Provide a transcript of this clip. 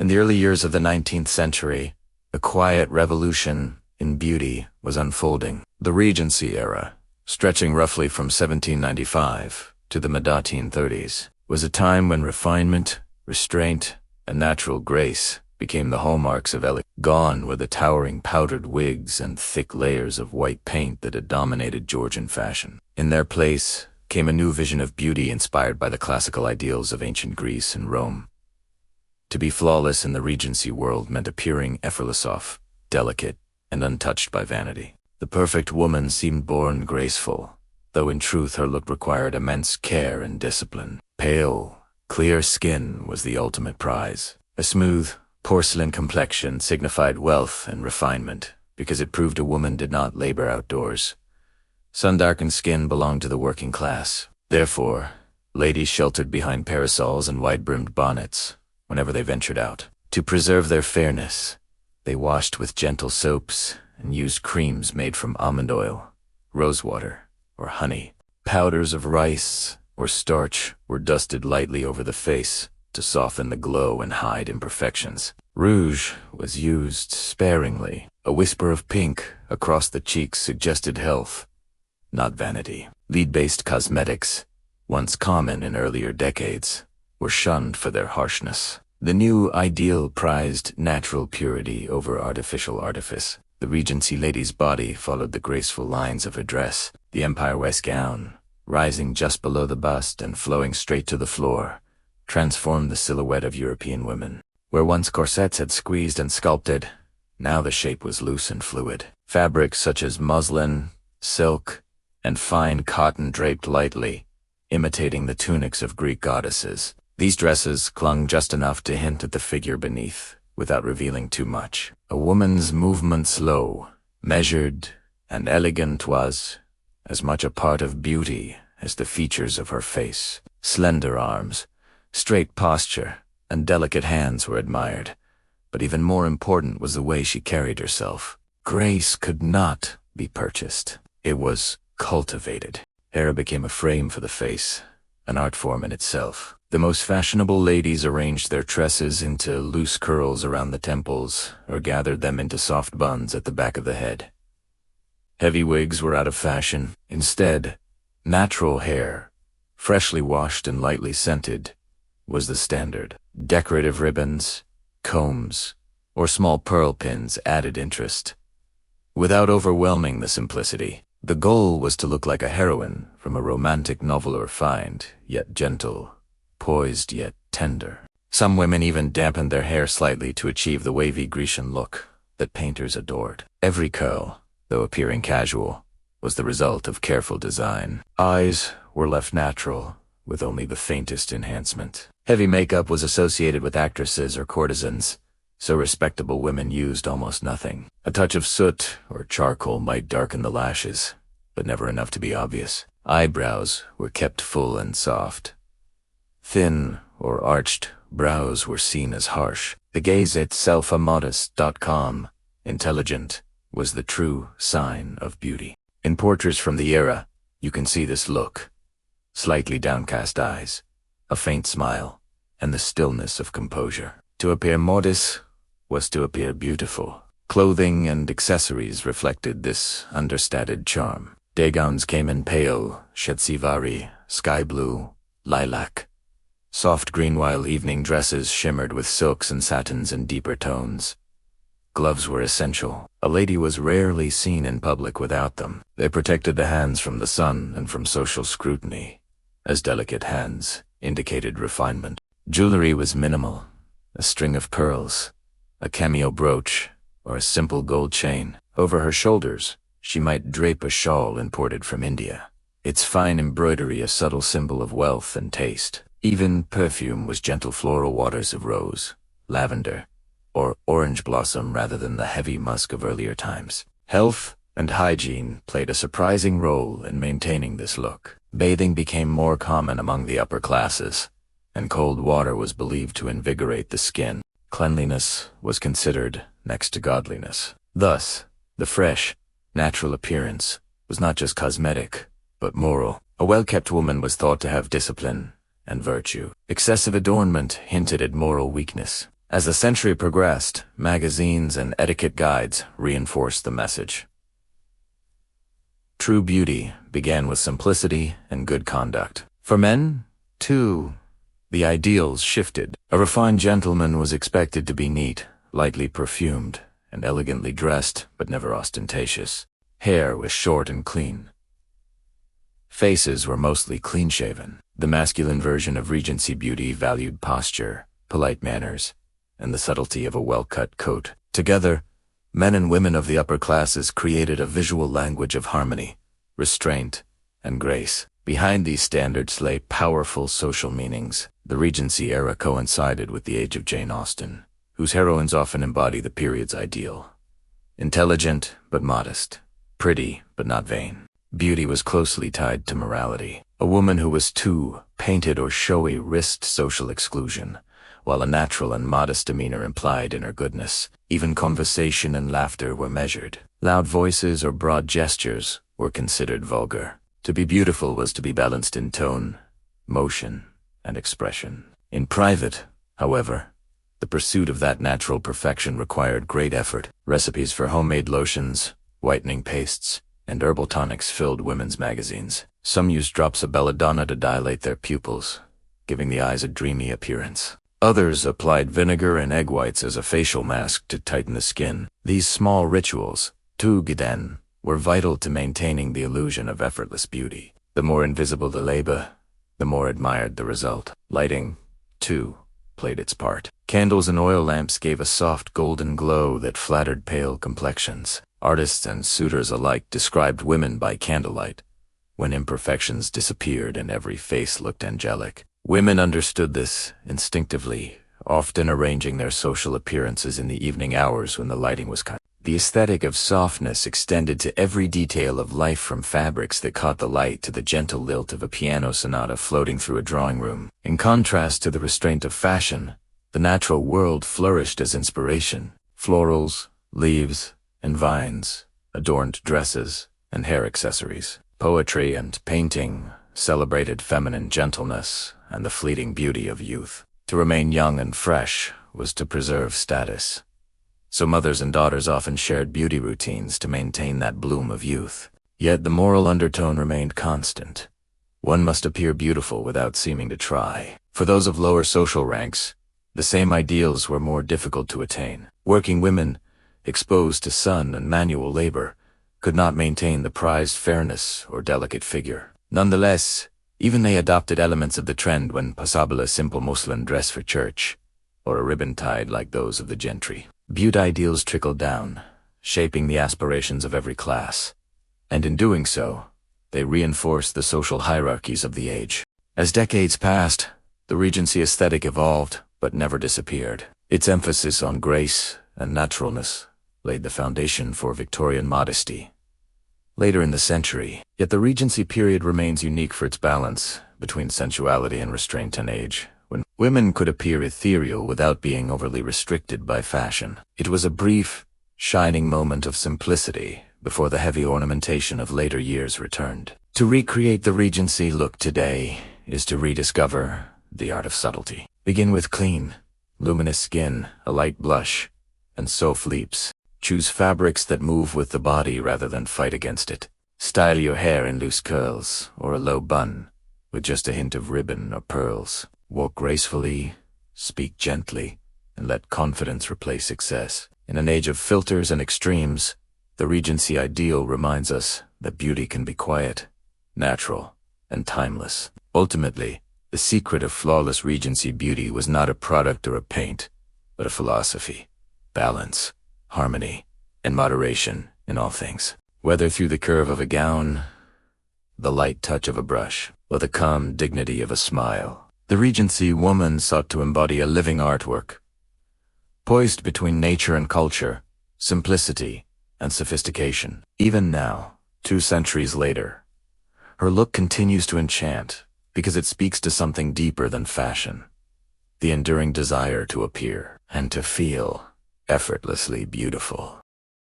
In the early years of the 19th century, a quiet revolution in beauty was unfolding. The Regency era, stretching roughly from 1795 to the mid-1830s, was a time when refinement, restraint, and natural grace became the hallmarks of elegance. Gone were the towering powdered wigs and thick layers of white paint that had dominated Georgian fashion. In their place came a new vision of beauty inspired by the classical ideals of ancient Greece and Rome. To be flawless in the Regency world meant appearing effortless, soft, delicate, and untouched by vanity. The perfect woman seemed born graceful, though in truth her look required immense care and discipline. Pale, clear skin was the ultimate prize. A smooth, porcelain complexion signified wealth and refinement, because it proved a woman did not labor outdoors. Sun-darkened skin belonged to the working class. Therefore, ladies sheltered behind parasols and wide-brimmed bonnets whenever they ventured out. To preserve their fairness, they washed with gentle soaps and used creams made from almond oil, rosewater, or honey. Powders of rice or starch were dusted lightly over the face to soften the glow and hide imperfections. Rouge was used sparingly. A whisper of pink across the cheeks suggested health, not vanity. Lead-based cosmetics, once common in earlier decades, were shunned for their harshness. The new ideal prized natural purity over artificial artifice. The Regency lady's body followed the graceful lines of her dress. The Empire West gown, rising just below the bust and flowing straight to the floor, transformed the silhouette of European women. Where once corsets had squeezed and sculpted, now the shape was loose and fluid. Fabrics such as muslin, silk, and fine cotton draped lightly, imitating the tunics of Greek goddesses. These dresses clung just enough to hint at the figure beneath, without revealing too much. A woman's movement slow, measured, and elegant was as much a part of beauty as the features of her face. Slender arms, straight posture, and delicate hands were admired, but even more important was the way she carried herself. Grace could not be purchased. It was cultivated. Hair became a frame for the face, an art form in itself. The most fashionable ladies arranged their tresses into loose curls around the temples or gathered them into soft buns at the back of the head. Heavy wigs were out of fashion. Instead, natural hair, freshly washed and lightly scented, was the standard. Decorative ribbons, combs, or small pearl pins added interest, without overwhelming the simplicity. The goal was to look like a heroine from a romantic novel, or refined, yet gentle, poised yet tender. Some women even dampened their hair slightly to achieve the wavy Grecian look that painters adored. Every curl, though appearing casual, was the result of careful design. Eyes were left natural, with only the faintest enhancement. Heavy makeup was associated with actresses or courtesans, so respectable women used almost nothing. A touch of soot or charcoal might darken the lashes, but never enough to be obvious. Eyebrows were kept full and soft. Thin or arched brows were seen as harsh. The gaze at selfamodest.com, intelligent, was the true sign of beauty. In portraits from the era, you can see this look. Slightly downcast eyes, a faint smile, and the stillness of composure. To appear modest was to appear beautiful. Clothing and accessories reflected this understated charm. Day gowns came in pale, shetzivari, sky blue, lilac, soft green, while evening dresses shimmered with silks and satins in deeper tones. Gloves were essential. A lady was rarely seen in public without them. They protected the hands from the sun and from social scrutiny, as delicate hands indicated refinement. Jewelry was minimal. A string of pearls, a cameo brooch, or a simple gold chain. Over her shoulders, she might drape a shawl imported from India, its fine embroidery a subtle symbol of wealth and taste. Even perfume was gentle floral waters of rose, lavender, or orange blossom rather than the heavy musk of earlier times. Health and hygiene played a surprising role in maintaining this look. Bathing became more common among the upper classes, and cold water was believed to invigorate the skin. Cleanliness was considered next to godliness. Thus, the fresh, natural appearance was not just cosmetic, but moral. A well-kept woman was thought to have discipline and virtue. Excessive adornment hinted at moral weakness. As the century progressed, magazines and etiquette guides reinforced the message. True beauty began with simplicity and good conduct. For men, too, the ideals shifted. A refined gentleman was expected to be neat, lightly perfumed, and elegantly dressed, but never ostentatious. Hair was short and clean. Faces were mostly clean-shaven. The masculine version of Regency beauty valued posture, polite manners, and the subtlety of a well-cut coat. Together, men and women of the upper classes created a visual language of harmony, restraint, and grace. Behind these standards lay powerful social meanings. The Regency era coincided with the age of Jane Austen, whose heroines often embody the period's ideal. Intelligent but modest, pretty but not vain. Beauty was closely tied to morality. A woman who was too painted or showy risked social exclusion, while a natural and modest demeanor implied inner goodness. Even conversation and laughter were measured. Loud voices or broad gestures were considered vulgar. To be beautiful was to be balanced in tone, motion, and expression. In private, however, the pursuit of that natural perfection required great effort. Recipes for homemade lotions, whitening pastes, and herbal tonics filled women's magazines. Some used drops of belladonna to dilate their pupils, giving the eyes a dreamy appearance. Others applied vinegar and egg whites as a facial mask to tighten the skin. These small rituals, tugiden, were vital to maintaining the illusion of effortless beauty. The more invisible the labor, the more admired the result. Lighting, too, played its part. Candles and oil lamps gave a soft golden glow that flattered pale complexions. Artists and suitors alike described women by candlelight, when imperfections disappeared and every face looked angelic. Women understood this instinctively, often arranging their social appearances in the evening hours when the lighting was cut. The aesthetic of softness extended to every detail of life, from fabrics that caught the light to the gentle lilt of a piano sonata floating through a drawing room. In contrast to the restraint of fashion, the natural world flourished as inspiration. Florals, leaves, and vines adorned dresses and hair accessories. Poetry and painting celebrated feminine gentleness and the fleeting beauty of youth. To remain young and fresh was to preserve status. So mothers and daughters often shared beauty routines to maintain that bloom of youth. Yet the moral undertone remained constant. One must appear beautiful without seeming to try. For those of lower social ranks, the same ideals were more difficult to attain. Working women, exposed to sun and manual labor, could not maintain the prized fairness or delicate figure. Nonetheless, even they adopted elements of the trend when passable a simple muslin dress for church, or a ribbon tied like those of the gentry. Beauty ideals trickled down, shaping the aspirations of every class, and in doing so, they reinforced the social hierarchies of the age. As decades passed, the Regency aesthetic evolved, but never disappeared. Its emphasis on grace and naturalness laid the foundation for Victorian modesty later in the century. Yet the Regency period remains unique for its balance between sensuality and restraint and age, when women could appear ethereal without being overly restricted by fashion. It was a brief, shining moment of simplicity before the heavy ornamentation of later years returned. To recreate the Regency look today is to rediscover the art of subtlety. Begin with clean, luminous skin, a light blush, and soft lips. Choose fabrics that move with the body rather than fight against it. Style your hair in loose curls or a low bun with just a hint of ribbon or pearls. Walk gracefully, speak gently, and let confidence replace success. In an age of filters and extremes, the Regency ideal reminds us that beauty can be quiet, natural, and timeless. Ultimately, the secret of flawless Regency beauty was not a product or a paint, but a philosophy, balance, harmony, and moderation in all things. Whether through the curve of a gown, the light touch of a brush, or the calm dignity of a smile, the Regency woman sought to embody a living artwork, poised between nature and culture, simplicity and sophistication. Even now, 2 centuries later, her look continues to enchant because it speaks to something deeper than fashion, the enduring desire to appear and to feel effortlessly beautiful.